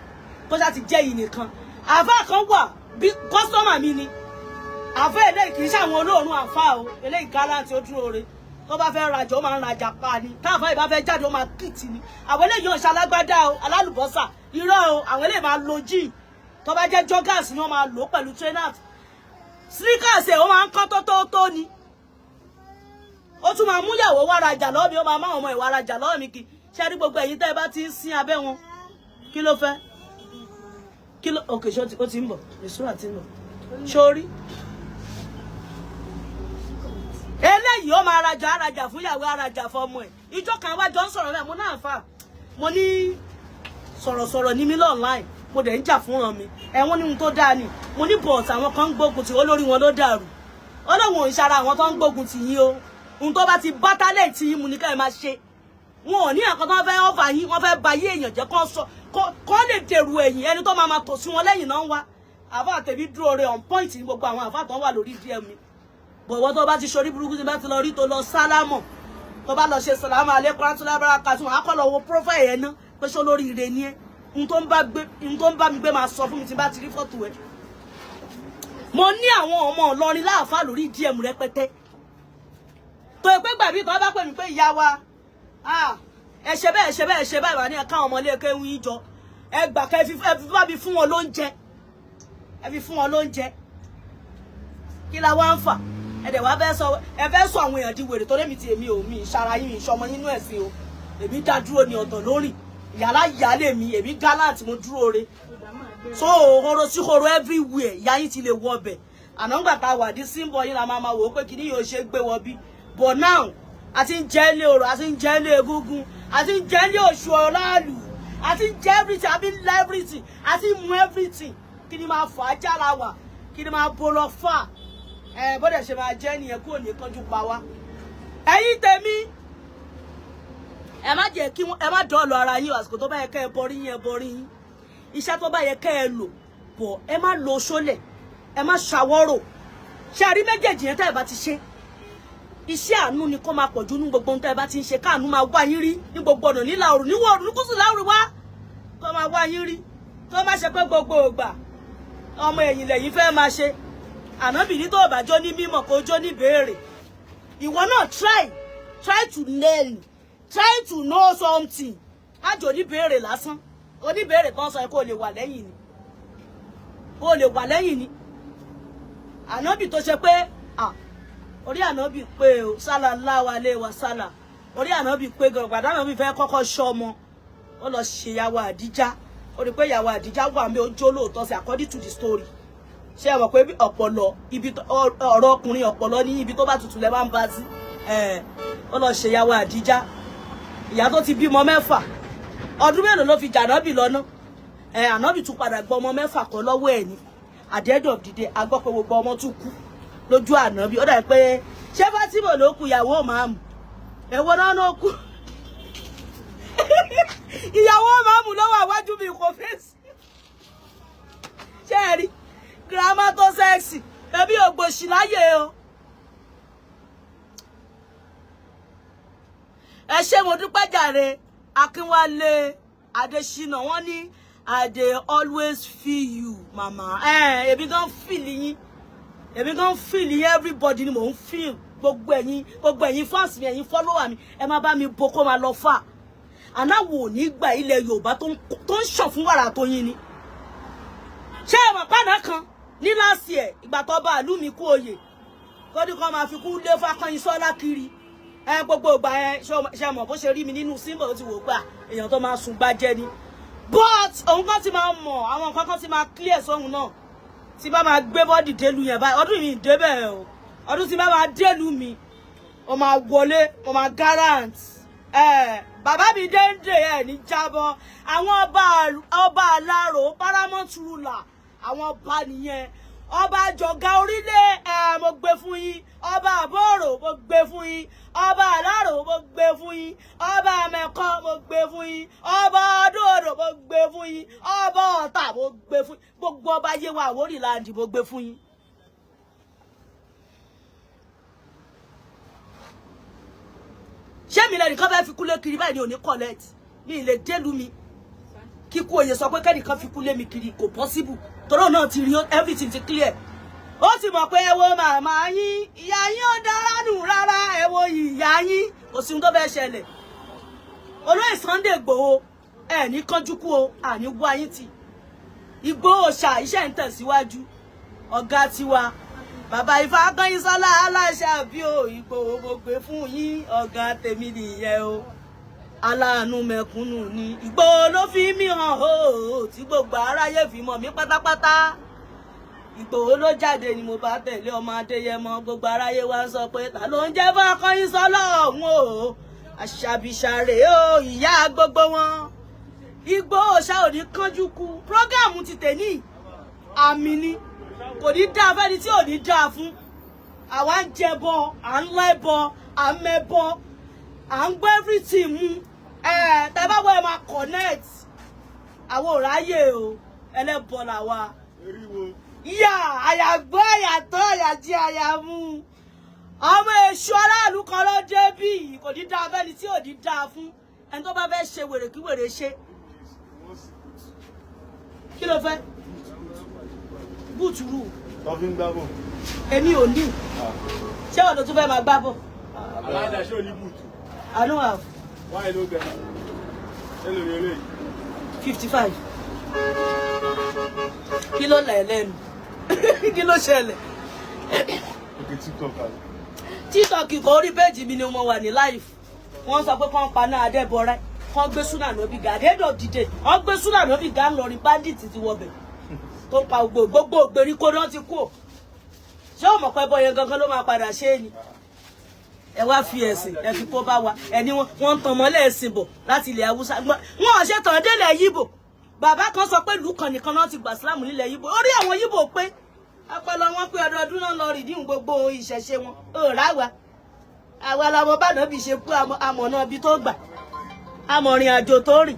tó ṣá ti jẹ́ yìí nìkan àfáà kan wà bí kọ́sọ́mà mi ni àfáà eléyìí kì í ṣàwọn olóòórùn àfáà o eléyìí gallant ó dúró re tó bá fẹ́ rajà ó máa ń rajà pa ni táàfáà ìbá fẹ́ jáde ó máa kìtì ni àwọn eléyìí ò ṣalágbádá o alálùbọ́sà irọ́ o àwọn eléyìí máa lo jíì tó bá jẹ́ joggers ni wọ́n máa lò pẹ̀lú trainers sneakers ẹ̀ ó máa ń kọ́ tó ni ó tún máa mú ìyàwó wá rajà lọ́wọ́ mi ó máa máa ọmọ ìwà rajà lọ́wọ́ mi kì í ṣe rí gbogbo ẹ̀yin tẹ́ ẹ bá ti ń sin abẹ́ wọn kí ló fẹ́ kí ló òkè ṣó ó ti ń bọ̀ ìṣúra ti ń bọ̀ sórí eléyìí ó máa rajà fún ìyàwó arajà fún ọmọ ẹ̀ ìjọ kan wájọ ń sọ̀rọ̀ rẹ̀ mo náà fà mo ní sọ̀rọ̀sọ̀rọ̀ ní mi online mo dẹ̀ ń jà fúnra mi ẹ̀wọ̀n ní ohun tó dáa ni mo ní bọ̀ọ̀tì àwọn kan ń gbógun tì olórí wọn ló dàrú ọlọ́wọ̀n ò ń ṣara àwọn tó ń gbógun tì yín o ohun tó bá ti bá talent yín mu ní ká ẹ máa ṣe wọn ò ní àkọ́ tó fẹ́ ọ́fà yín wọ́n fẹ́ ba yé èèyàn jẹ́ kọ́ lè dèrò ẹ̀yìn ẹni tó máa tò sí wọn lẹ́yìn náà ń wá àfà tèmi dúró re on point ní gbogbo àwọn àfà tó wà lórí DM mi bọ̀wọ́ tó bá ti ṣorí burúkú tí bá ti lọ rí tó lọ sálámọ̀ tó bá lọ ṣe sàlámù alékún àtúnlábára kàtún àkọlọ̀ wo profile ẹ̀ ná pé ṣó lórí ire ni ẹ́ ohun tó ń bá mi gbé máa sọ fún mi tí bá ti rí fọ́tò ẹ̀ mo ní àwọn ọmọ Ìlọrin láàfà lórí DM rẹpẹtẹ tó pé gbàbí tó bá pè mí pé ìyá wa ẹ ṣe bẹ́ẹ̀ wà ní ẹ̀ka ọmọ ilé ẹ̀kẹ́ wí jọ ẹ gbà kẹ́ ẹ bá mi fún wọn lóúnjẹ ẹ fi fún wọn lóúnjẹ kí la wá ń fà ẹ̀dẹ̀ wá fẹ́ sọ àwọn èèyàn di wèrè tó lémi ti èmi ò mi ìṣara yín ìṣọmọ nínú ẹ̀sìn o èmi dá dúró ní ọ̀tọ̀ lórí ìyàlá ìyálé mi èmi gallant mo dúró re so horo sí horo everywhere ìyá yín ti lè wọ ọbẹ̀ àná ńgbà tá a wà dí símbọ̀ yín la máa wò ó pé kí ni yóò ṣe gbé wọ bí but now àti ń jẹ́ ilé orò àti ń jẹ́ ilé egúngún àti ń jẹ́ ilé oṣù ọ̀làlù àti ń jẹ́ everything àbí ń la everything àti ń mú everything kí ni máa fà á jára wà kí ni máa bó lọ fà bọ́dẹ̀ ṣe máa jẹ́ nìyẹn kúrò ní kánjú pa wá ẹ̀yin tèmi ẹ má jẹ́ kí ẹ má dọ́ọ̀lù ara yín àsìkò tó bá yẹ kẹ́ ẹ borí yín ẹ borí yín iṣẹ́ tó bá yẹ kẹ́ ẹ lò bọ̀ ẹ má lo ṣólẹ̀ ẹ má ṣàwọ́rò ṣe àrí méjèèjì yẹn tẹ́ ẹ bá ti ṣe iṣẹ́ àánú ni kó máa pọ̀jù ní gbogbo ohun tẹ́ ẹ bá ti ń ṣe káàánú máa wá yín rí ní gbogbo ọ̀nà nílà òrùn níwọ̀ òrùn níkùsù láwùrì wá kó máa wá yín rí tó má ṣe pé gbogbo ògbà ọmọ ẹ̀yìn lẹ́yìn fẹ́ máa ṣe ànábì ní tó bá jó ní mímọ̀ kó jó ní béèrè ìwọ náà try to learn try to know something ájò ní béèrè lásán oníbéèrè kan sọ kó lè wà lẹ́yìn ni ànábì tó ṣe pé orí ànábì pé o sallallahu alaihi wasallam orí ànábì pé gbàdá ànábì fẹ́ kọ́kọ́ ṣọ́ ọmọ ó lọ ṣe ìyàwó Àdíjà ó rí pé ìyàwó Àdíjà wà mí ó jó lóòótọ́ sí according to the story ṣé ẹ mọ̀ pé ọpọlọ ibi ọ̀rọ̀ ọkùnrin ọpọlọ ní ibi tó bá tutù lẹ́ máa ń bá sí ó lọ ṣe ìyàwó Àdíjà ìyá tó ti bímọ 6 ọdún mélòó ló fi jà ànábì lọ́nà ànábì tún padà gbọ́ ọmọ 6 kan lọ́wọ́ ẹ̀ ní at the end of the day a gbọ́ pé gbogbo ọmọ tún kú lójú ànábì ó dà pé ṣé Fátímọ̀ ló kú ìyàwó màámù ẹ̀wọ́ náà ló kú ìyàwó màámù lọ́wọ́ àwájú mi kò fèsì ṣé ẹ rí girama tó sẹ́ẹ̀sì ẹbí ògbòṣì láyé o ẹ ṣé mo dúpẹ́ jàre Akínwálé Adésínà wọ́n ní I dey always feel you mama èmi gan feel yín everybody ni mo ń feel gbogbo ẹ̀yin fans mi ẹ̀yin follower mi ẹ má bá mi bo kó máa lọ fà anáwó ní gbà ilẹ̀ Yorùbá tó ń ṣàn fún wàrà tó yín ni ṣé ẹ mọ̀ pàdà kan ní last year ìgbà tó bá ìlú mi kú oyè kó ní kan máa fi kú lé Ifakanyinsola kiri gbogbo ìgbà yẹn ṣe mọ̀ bó ṣe rí mi nínú símbọ̀ ó ti wò gbà èèyàn tó máa sùn gbájẹ́ ni but òun kan ti máa mọ̀ àwọn nǹkan kan ti máa clear sóhun náà tí bá máa gbé bọ́dì délu yẹn báyìí ọdún yìí débẹ̀ o ọdún tí bá máa délu mi ó máa wọlé ó máa garant bàbá mi déńdé ní jábọ́ àwọn ọba aláró paramount ruler àwọn ọba nìyẹn ọba àjọgá orílẹ̀ mo gbé fún yín ọba àbọ̀rò mo gbé fún yín ọba aláró mo gbé fún yín ọba àmẹ̀kọ mo gbé fún yín ọba adóòdò mo gbé fún yín ọba ọ̀tà mo gbé fún yín gbogbo ọba Yéwà Àwórì láǹdì mo gbé fún yín. ṣé mi lẹ́nìkan fẹ́ fi kúlé kiri báyìí ni ò ní collect mi lè délu mi kíkú oyè sọ pé kẹ́nìkan fi kúlé mi kiri kò possible tọ́rọ̀ náà ti rí everything ti clear ó ti mọ̀ pé ẹ wo màmá yín ìyá yín ò dára nù rárá ẹ wo ìyá yín kò sí ohun tó fẹ́ ṣẹlẹ̀ olóyè Sunday Igboho ẹ ní kánjú kú o àní wá yín tì Igboho ṣá iṣẹ́ ń tẹ̀síwájú ọ̀gá tiwa bàbá Ifakanyinsola aláṣẹ àbí o Igboho mo gbé fún yín ọ̀gá tèmi nìyẹn o aláàánú mẹ̀kúnnù ni Igboho ló fi mí hàn o tí gbogbo aráyé fi mọ̀ mí pátápátá Igboho ló jáde ni mo bá tẹ̀lé ọmọ Adéyẹmọ gbogbo aráyé wá ń sọ pé ta ló ń jẹ́ Ifakanyinsola ọ̀hún o àṣàbíṣàrè o ìyá gbogbo wọn Igboho ṣá ò ní kánjú kú prógámù ti tèní àmì ni kò ní dáa fẹ́ni tí ò ní dáa fún àwa ń jẹbọ à ń lẹ́bọ à ń mẹ́bọ à ń gbé everything mú tẹ́ bá wọ ẹ máa connect àwọn òráyè o ẹlẹ́bọ làwa ìyá àyàgbọ́ àyàtọ̀ àyàjí àyàmú ọmọ èṣù aráàlú kan ló dé bí kò ní dáa fẹ́ni tí ò ní dáa fún ẹni tó bá fẹ́ ṣe wèrè kí wèrè ṣe kí ló fẹ́ búùtùrù èmi ò ní ṣé ọ̀dọ̀ tó fẹ́ máa gbá bọ̀ I don't have 55 kí ló lẹ̀ lẹ́nu kí ló ṣẹlẹ̀ TikTok kò orí péjì mi ni mo wà ní live wọ́n sọ pé kán paná Adébọ̀rẹ́ kán gbé súnà lóbi gà àdédò dìde wọ́n gbé súnà lóbi gà ńlọrin bandit ti wọbẹ̀ tó pa gbogbo ògbèríko náà ti kú ṣé o mọ̀ pé bọ́ yẹn gangan ló máa padà ṣe é ni ẹ wá fi ẹ̀sìn ẹ fi kó bá wa ẹni wọ́n ń tan mọ́lẹ̀ ẹ̀sìn bọ̀ láti ilẹ̀ Haúsá wọn ò ṣe tàn délẹ̀ Yíbò bàbá kan sọ pé ìlú kan nìkan náà ti gbà sílámù nílẹ̀ Yíbò orí àwọn Yíbò pé ọpọlọ wọn pé ọdọọdún náà lọ rìdíhùn gbogbo ìṣẹ̀ṣe wọn ò ráwa àwa làwọn bá náà bí ṣe kú àmọ̀nà ibi tó gbà àmọ̀rìn àjò tó rìn